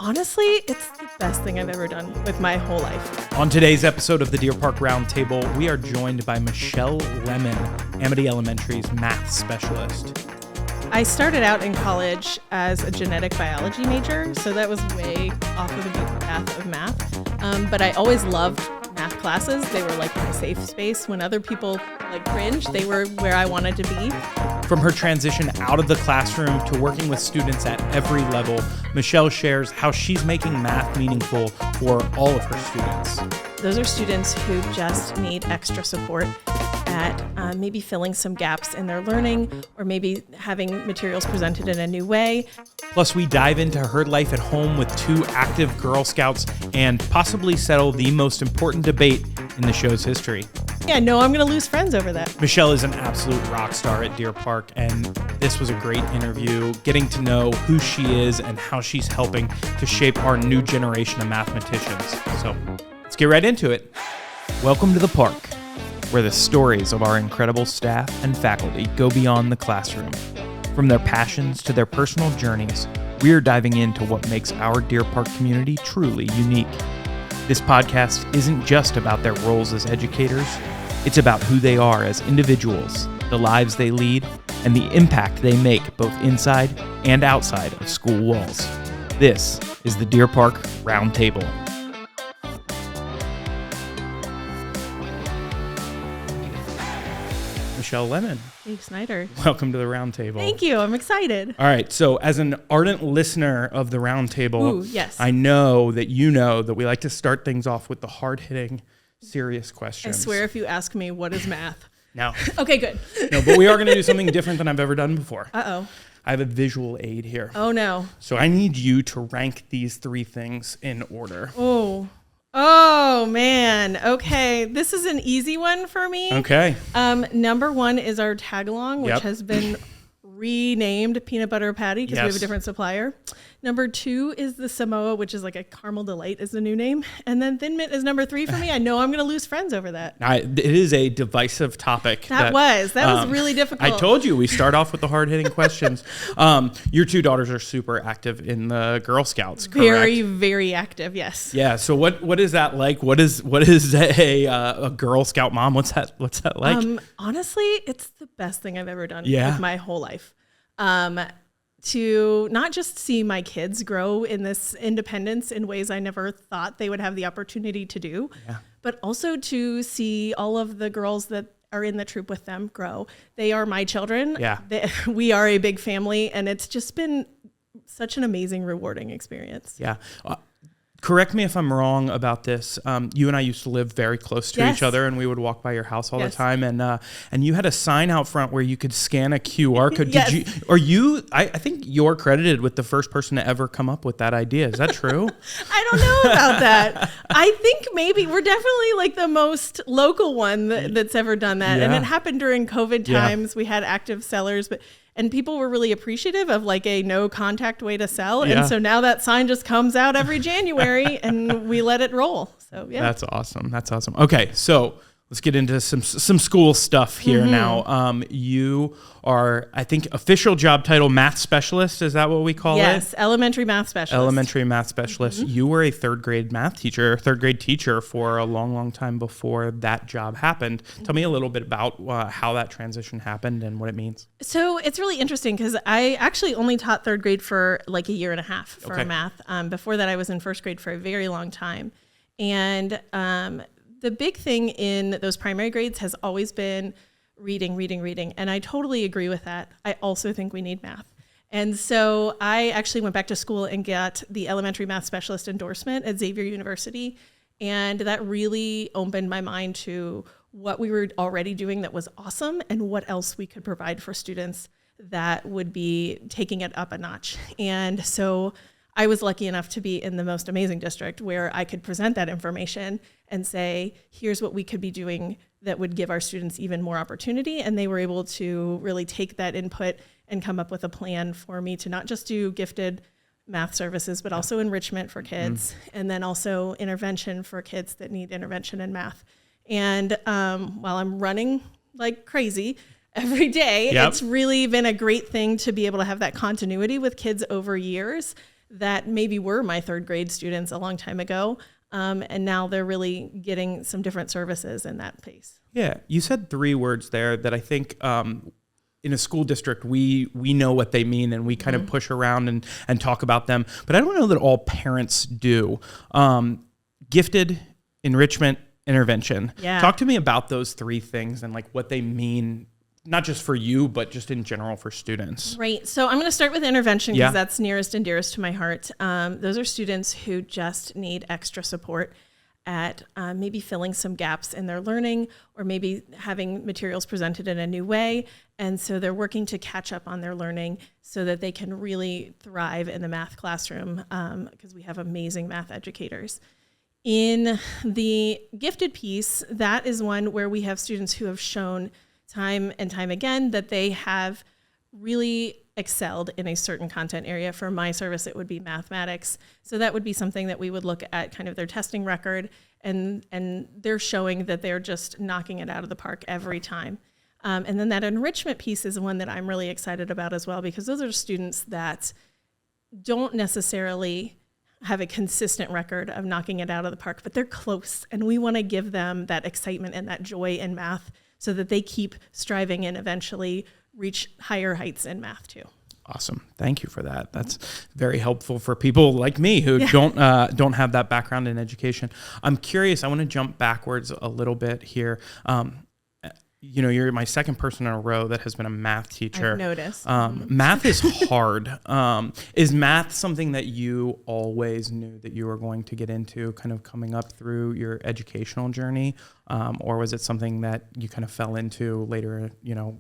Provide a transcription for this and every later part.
Honestly, it's the best thing I've ever done with my whole life. On today's episode of the Deer Park Roundtable, we are joined by Michelle Lemmon, Amity Elementary's math specialist. I started out in college as a genetic biology major, so that was way off of the beaten path of math. But I always loved math classes. They were like my safe space. When other people cringed, they were where I wanted to be. From her transition out of the classroom to working with students at every level, Michelle shares how she's making math meaningful for all of her students. Those are students who just need extra support at maybe filling some gaps in their learning or maybe having materials presented in a new way. Plus, we dive into her life at home with 2 active Girl Scouts and possibly settle the most important debate in the show's history. Yeah, no, I'm going to lose friends over that. Michelle is an absolute rock star at Deer Park, and this was a great interview, getting to know who she is and how she's helping to shape our new generation of mathematicians. So let's get right into it. Welcome to the park, where the stories of our incredible staff and faculty go beyond the classroom. From their passions to their personal journeys, we're diving into what makes our Deer Park community truly unique. This podcast isn't just about their roles as educators, it's about who they are as individuals, the lives they lead, and the impact they make both inside and outside of school walls. This is the Deer Park Roundtable. Michelle Lemmon. Hey, Snyder. Welcome to the Roundtable. Thank you. I'm excited. All right. So as an ardent listener of the Roundtable, yes. I know that you know that we like to start things off with the hard-hitting, serious questions. I swear if you ask me, what is math? No. Okay, good. No, but we are going to do something different than I've ever done before. Uh-oh. I have a visual aid here. Oh, no. So I need you to rank these 3 things in order. Oh, man. Okay. This is an easy one for me. Okay. Number 1 is our Tagalong, which has been renamed Peanut Butter Patty because we have a different supplier. Number 2 is the Samoa, which is like a Caramel Delight is the new name. And then Thin Mint is number 3 for me. I know I'm going to lose friends over that. It is a divisive topic. That was really difficult. I told you we start off with the hard-hitting questions. Your 2 daughters are super active in the Girl Scouts, correct? Very, very active, yes. Yeah. So what is that like? What is a Girl Scout mom? What's that like? Honestly, it's the best thing I've ever done with my whole life. To not just see my kids grow in this independence in ways I never thought they would have the opportunity to do, but also to see all of the girls that are in the troop with them grow. They are my children. Yeah. We are a big family, and it's just been such an amazing, rewarding experience. Yeah. Correct me if I'm wrong about this. You and I used to live very close to each other, and we would walk by your house all the time. And you had a sign out front where you could scan a QR code. I think you're credited with the first person to ever come up with that idea. Is that true? I don't know about that. I think maybe we're definitely like the most local one that's ever done that. Yeah. And it happened during COVID times. We had active sellers, and people were really appreciative of like a no contact way to sell. Yeah. And so now that sign just comes out every January and we let it roll. So yeah. That's awesome. Okay. So let's get into some school stuff here now. You are, I think, official job title math specialist. Is that what we call it? Yes, elementary math specialist. Elementary math specialist. You were a third grade teacher for a long, long time before that job happened. Tell me a little bit about how that transition happened and what it means. So it's really interesting because I actually only taught third grade for like a year and a half for math. Before that, I was in first grade for a very long time. And the big thing in those primary grades has always been reading. And I totally agree with that. I also think we need math. And so I actually went back to school and got the elementary math specialist endorsement at Xavier University. And that really opened my mind to what we were already doing that was awesome and what else we could provide for students that would be taking it up a notch. And so I was lucky enough to be in the most amazing district where I could present that information and say, here's what we could be doing that would give our students even more opportunity. And they were able to really take that input and come up with a plan for me to not just do gifted math services, but also enrichment for kids, and then also intervention for kids that need intervention in math. And while I'm running like crazy, every day. Yep. It's really been a great thing to be able to have that continuity with kids over years that maybe were my third grade students a long time ago. And now they're really getting some different services in that pace. Yeah. You said 3 words there that I think in a school district, we know what they mean and we kind of push around and talk about them. But I don't know that all parents do. Gifted, enrichment, intervention. Yeah. Talk to me about those 3 things and like what they mean, not just for you, but just in general for students. Right. So I'm going to start with intervention because that's nearest and dearest to my heart. Those are students who just need extra support at maybe filling some gaps in their learning or maybe having materials presented in a new way. And so they're working to catch up on their learning so that they can really thrive in the math classroom because we have amazing math educators. In the gifted piece, that is one where we have students who have shown time and time again that they have really excelled in a certain content area. For my service, it would be mathematics. So that would be something that we would look at kind of their testing record, and they're showing that they're just knocking it out of the park every time. And then that enrichment piece is one that I'm really excited about as well, because those are students that don't necessarily have a consistent record of knocking it out of the park, but they're close. And we want to give them that excitement and that joy in math so that they keep striving and eventually reach higher heights in math too. Awesome. Thank you for that. That's very helpful for people like me who don't have that background in education. I'm curious. I want to jump backwards a little bit here. You're my second person in a row that has been a math teacher. I've noticed. Math is hard. Is math something that you always knew that you were going to get into kind of coming up through your educational journey? Or was it something that you kind of fell into later,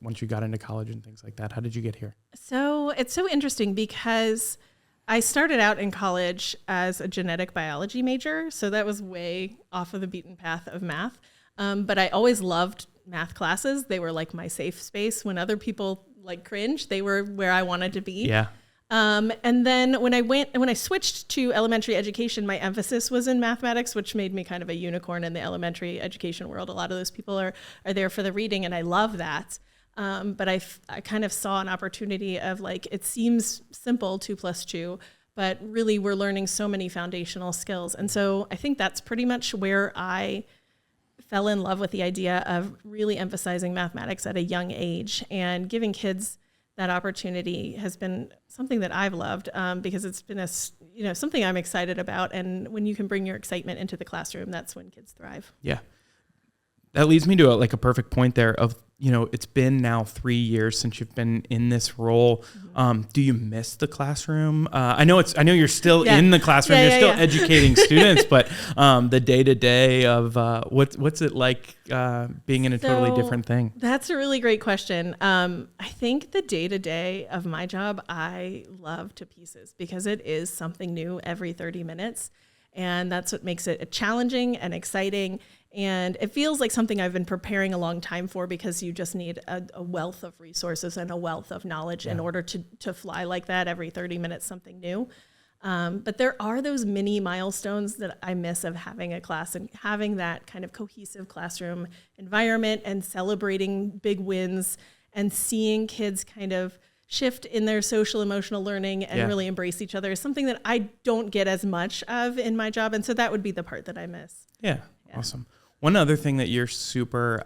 once you got into college and things like that? How did you get here? So it's so interesting because I started out in college as a genetic biology major. So that was way off of the beaten path of math. But I always loved math classes. They were like my safe space. When other people cringe, they were where I wanted to be. Yeah. And then when I switched to elementary education, my emphasis was in mathematics, which made me kind of a unicorn in the elementary education world. A lot of those people are there for the reading, and I love that. But I kind of saw an opportunity of it seems simple, 2 + 2, but really we're learning so many foundational skills. And so I think that's pretty much where I fell in love with the idea of really emphasizing mathematics at a young age, and giving kids that opportunity has been something that I've loved because it's been something I'm excited about. And when you can bring your excitement into the classroom, that's when kids thrive. Yeah. That leads me to a perfect point there of, it's been now 3 years since you've been in this role. Mm-hmm. Do you miss the classroom? I know you're still in the classroom. You're still educating students, but the day-to-day of what's it like being in a totally different thing? That's a really great question. I think the day-to-day of my job, I love to pieces because it is something new every 30 minutes. And that's what makes it challenging and exciting. And it feels like something I've been preparing a long time for, because you just need a wealth of resources and a wealth of knowledge in order to fly like that every 30 minutes, something new. But there are those mini milestones that I miss of having a class and having that kind of cohesive classroom environment and celebrating big wins and seeing kids kind of shift in their social emotional learning and really embrace each other is something that I don't get as much of in my job. And so that would be the part that I miss. Yeah. Awesome. One other thing that you're super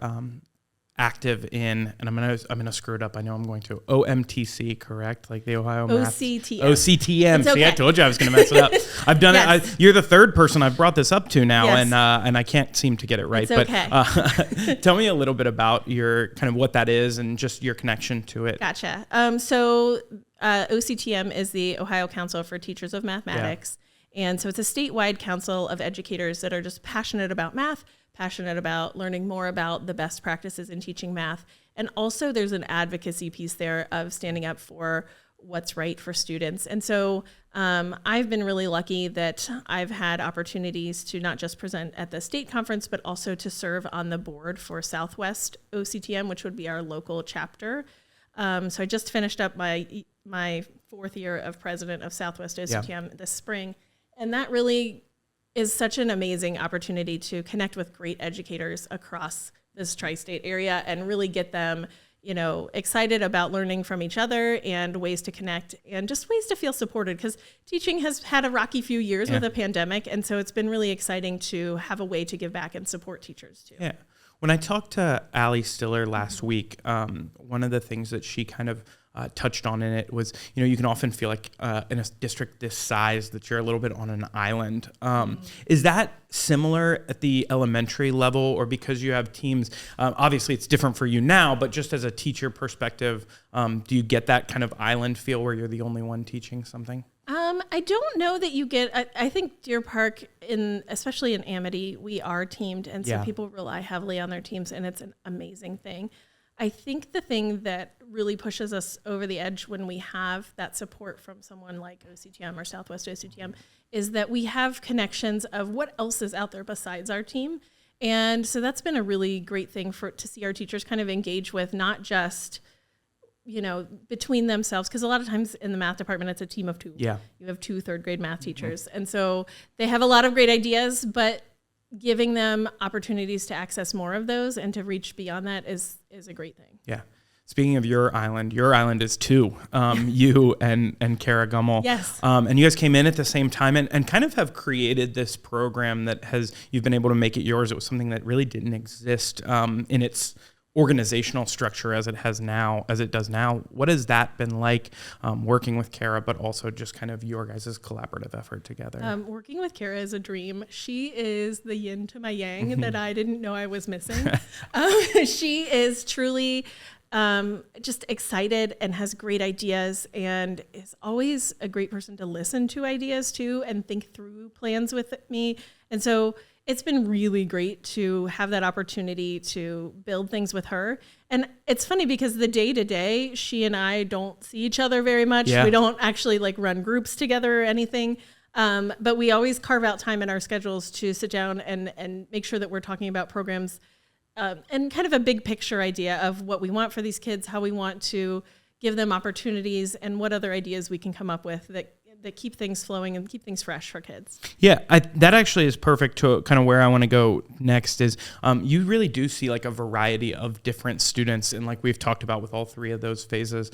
active in, and I'm gonna screw it up. I know I'm going to. OMTC, correct? Like the Ohio OCTM. OCTM. Okay. See, I told you I was gonna mess it up. I've done it. You're the third person I've brought this up to now, and I can't seem to get it right. It's okay. But tell me a little bit about your kind of what that is and just your connection to it. Gotcha. So OCTM is the Ohio Council for Teachers of Mathematics. Yeah. And so it's a statewide council of educators that are just passionate about math, passionate about learning more about the best practices in teaching math. And also there's an advocacy piece there of standing up for what's right for students. And so I've been really lucky that I've had opportunities to not just present at the state conference, but also to serve on the board for Southwest OCTM, which would be our local chapter. So I just finished up my 4th year of president of Southwest OCTM this spring. And that really is such an amazing opportunity to connect with great educators across this tri-state area and really get them, excited about learning from each other and ways to connect and just ways to feel supported, because teaching has had a rocky few years with a pandemic. And so it's been really exciting to have a way to give back and support teachers too. Yeah. When I talked to Allie Stiller last week, one of the things that she kind of touched on in it was, you can often feel like in a district this size that you're a little bit on an island. Is that similar at the elementary level, or because you have teams, obviously it's different for you now, but just as a teacher perspective, do you get that kind of island feel where you're the only one teaching something? I don't know that you get, I think Deer Park, especially in Amity, we are teamed. And so people rely heavily on their teams, and it's an amazing thing. I think the thing that really pushes us over the edge when we have that support from someone like OCTM or Southwest OCTM is that we have connections of what else is out there besides our team. And so that's been a really great thing to see our teachers kind of engage with, not just between themselves, because a lot of times in the math department, it's a team of two. Yeah. You have 2 third grade math teachers. And so they have a lot of great ideas, but giving them opportunities to access more of those and to reach beyond that is a great thing. Yeah. Speaking of your island is 2, you and Kara Gummel. Yes. And you guys came in at the same time and kind of have created this program that you've been able to make it yours. It was something that really didn't exist in its organizational structure as it does now. What has that been like, working with Kara, but also just kind of your guys' collaborative effort together? Working with Kara is a dream. She is the yin to my yang that I didn't know I was missing. She is truly just excited and has great ideas, and is always a great person to listen to ideas too and think through plans with me. And so it's been really great to have that opportunity to build things with her. And it's funny because the day-to-day, she and I don't see each other very much. Yeah. We don't actually run groups together or anything. But we always carve out time in our schedules to sit down and make sure that we're talking about programs and kind of a big picture idea of what we want for these kids, how we want to give them opportunities, and what other ideas we can come up with that keep things flowing and keep things fresh for kids. Yeah, that actually is perfect to kind of where I want to go next is you really do see a variety of different students, and like we've talked about with all 3 of those phases.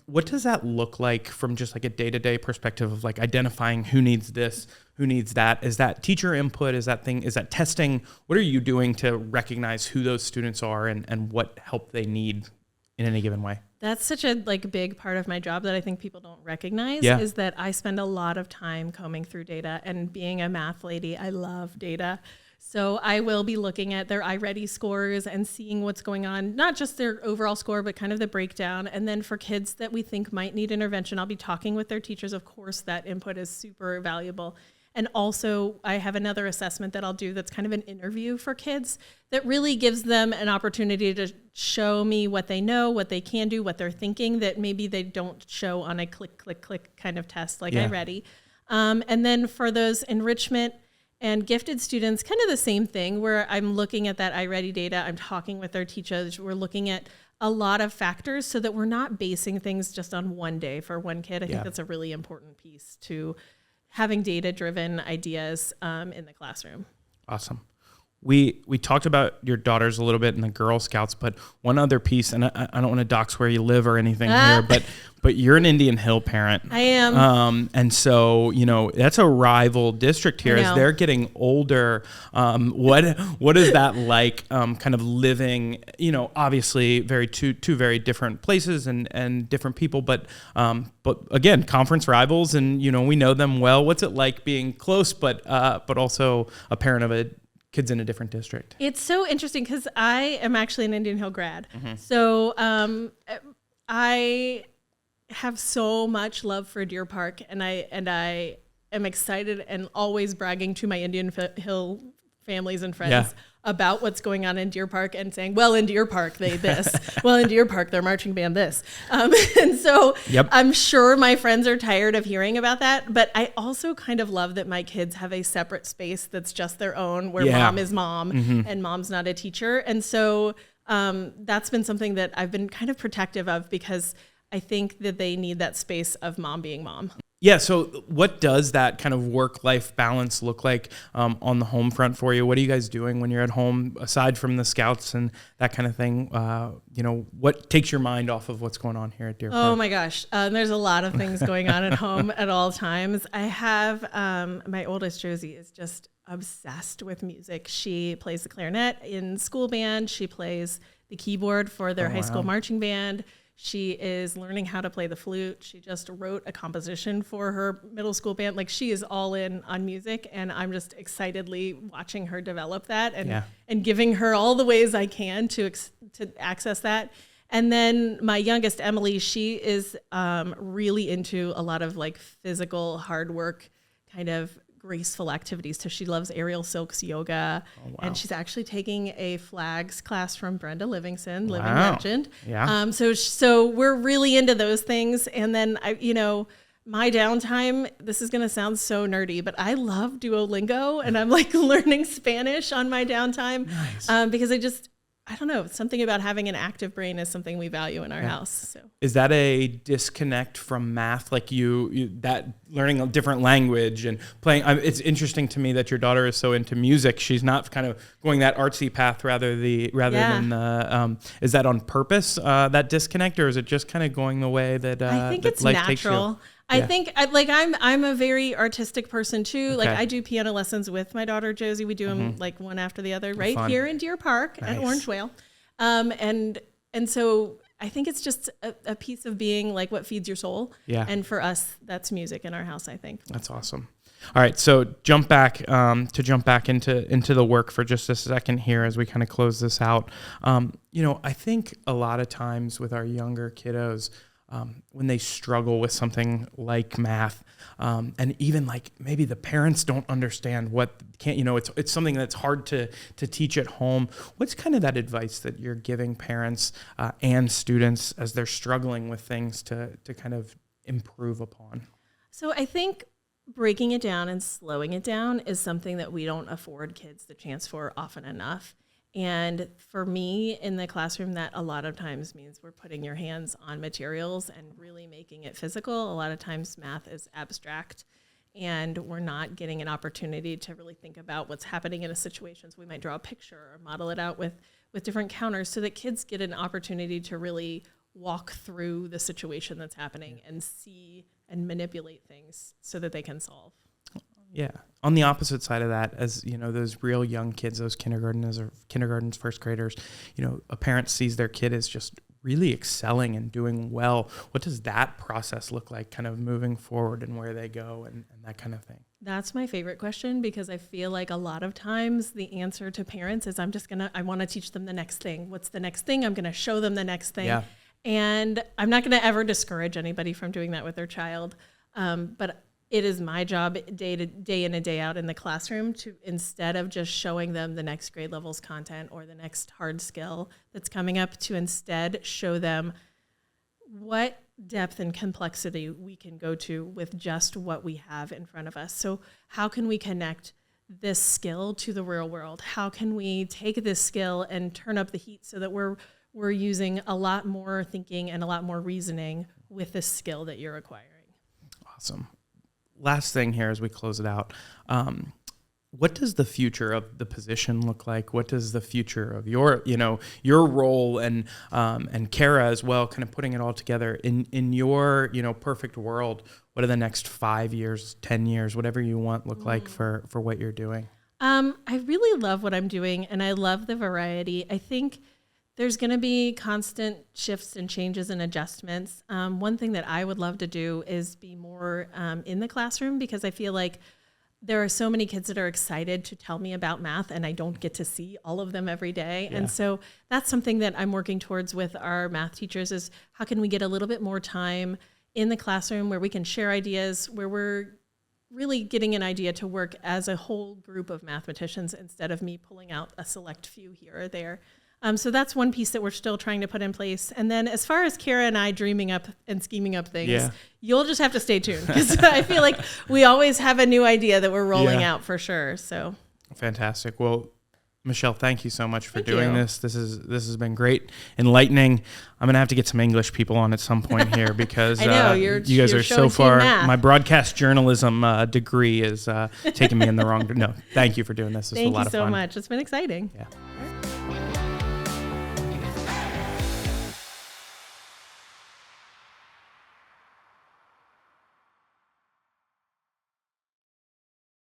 What does that look like from just a day-to-day perspective of identifying who needs this, who needs that? Is that teacher input? Is that testing? What are you doing to recognize who those students are and what help they need in any given way? That's such a big part of my job that I think people don't recognize is that I spend a lot of time combing through data, and being a math lady, I love data. So I will be looking at their iReady scores and seeing what's going on, not just their overall score, but kind of the breakdown. And then for kids that we think might need intervention, I'll be talking with their teachers. Of course, that input is super valuable. And also, I have another assessment that I'll do that's kind of an interview for kids that really gives them an opportunity to show me what they know, what they can do, what they're thinking that maybe they don't show on a click, click, click kind of test like iReady. And then for those enrichment and gifted students, kind of the same thing, where I'm looking at that iReady data, I'm talking with their teachers, we're looking at a lot of factors so that we're not basing things just on one day for one kid. I think that's a really important piece to having data-driven ideas in the classroom. Awesome. We talked about your daughters a little bit in the Girl Scouts, but one other piece, and I don't want to dox where you live or anything here, but you're an Indian Hill parent. I am. And so, that's a rival district here as they're getting older. What is that like, kind of living, obviously two very different places and different people, but again, conference rivals, and, we know them well. What's it like being close, but also a parent of kids in a different district? It's so interesting because I am actually an Indian Hill grad. Mm-hmm. So I have so much love for Deer Park, and I am excited and always bragging to my Indian Hill families and friends about what's going on in Deer Park and saying, well, in Deer Park, they this. Well, in Deer Park, their marching band this. And so I'm sure my friends are tired of hearing about that. But I also kind of love that my kids have a separate space that's just their own, where mom is mom and mom's not a teacher. And so that's been something that I've been kind of protective of, because I think that they need that space of mom being mom. Yeah. So what does that kind of work-life balance look like on the home front for you? What are you guys doing when you're at home, aside from the scouts and that kind of thing? What takes your mind off of what's going on here at Deer Park? Oh my gosh. There's a lot of things going on at home at all times. I have my oldest, Josie, is just obsessed with music. She plays the clarinet in school band. She plays the keyboard for their high school marching band. She is learning how to play the flute. She just wrote a composition for her middle school band. Like, she is all in on music, and I'm just excitedly watching her develop that and giving her all the ways I can to access that. And then my youngest, Emily, she is really into a lot of like physical hard work, kind of graceful activities. So she loves aerial silks yoga, and she's actually taking a flags class from Brenda Livingston, living legend. Yeah. So we're really into those things. And then my downtime, this is going to sound so nerdy, but I love Duolingo, and I'm like learning Spanish on my downtime. Nice. Because I don't know, something about having an active brain is something we value in our house. So is that a disconnect from math? Like you that learning a different language and playing? It's interesting to me that your daughter is so into music. She's not kind of going that artsy path rather than the. Is that on purpose, that disconnect, or is it just kind of going the way that I think that it's life natural. takes you? I think I'm a very artistic person too. Okay. Like, I do piano lessons with my daughter Josie. We do them like one after the other, right fun. here in Deer Park at Orange Whale. And so I think it's just a piece of being like what feeds your soul. Yeah. And for us, that's music in our house, I think. That's awesome. All right, so jump back into the work for just a second here as we kind of close this out. I think a lot of times with our younger kiddos, when they struggle with something like math, and even like maybe the parents don't understand it's something that's hard to teach at home. What's kind of that advice that you're giving parents and students as they're struggling with things to kind of improve upon? So I think breaking it down and slowing it down is something that we don't afford kids the chance for often enough. And for me in the classroom, that a lot of times means we're putting your hands on materials and really making it physical. A lot of times math is abstract, and we're not getting an opportunity to really think about what's happening in a situation. So we might draw a picture or model it out with different counters so that kids get an opportunity to really walk through the situation that's happening and see and manipulate things so that they can solve. Yeah. On the opposite side of that, as those real young kids, those kindergartens, first graders, a parent sees their kid as just really excelling and doing well. What does that process look like, kind of moving forward and where they go and that kind of thing? That's my favorite question, because I feel like a lot of times the answer to parents is I want to teach them the next thing. What's the next thing? I'm going to show them the next thing. Yeah. And I'm not going to ever discourage anybody from doing that with their child. But it is my job day in and day out in the classroom to, instead of just showing them the next grade level's content or the next hard skill that's coming up, to instead show them what depth and complexity we can go to with just what we have in front of us. So how can we connect this skill to the real world? How can we take this skill and turn up the heat so that we're using a lot more thinking and a lot more reasoning with this skill that you're acquiring? Awesome. Last thing here as we close it out. What does the future of the position look like? What does the future of your role and Kara as well, kind of putting it all together in your, perfect world? What do the next 5 years, 10 years, whatever you want look like for what you're doing? I really love what I'm doing, and I love the variety. I think there's going to be constant shifts and changes and adjustments. One thing that I would love to do is be more in the classroom, because I feel like there are so many kids that are excited to tell me about math, and I don't get to see all of them every day. Yeah. And so that's something that I'm working towards with our math teachers, is how can we get a little bit more time in the classroom where we can share ideas, where we're really getting an idea to work as a whole group of mathematicians instead of me pulling out a select few here or there. So that's one piece that we're still trying to put in place. And then as far as Kara and I dreaming up and scheming up things, you'll just have to stay tuned, because I feel like we always have a new idea that we're rolling out for sure. So fantastic. Well, Michelle, thank you so much for Thank doing you. this. This has been great, enlightening. I'm gonna have to get some English people on at some point here because I know, you guys you're are so showing far. team math. My broadcast journalism degree is taking me in the wrong. No, thank you for doing this. It's a Thank lot you of so fun. much. It's been exciting. Yeah.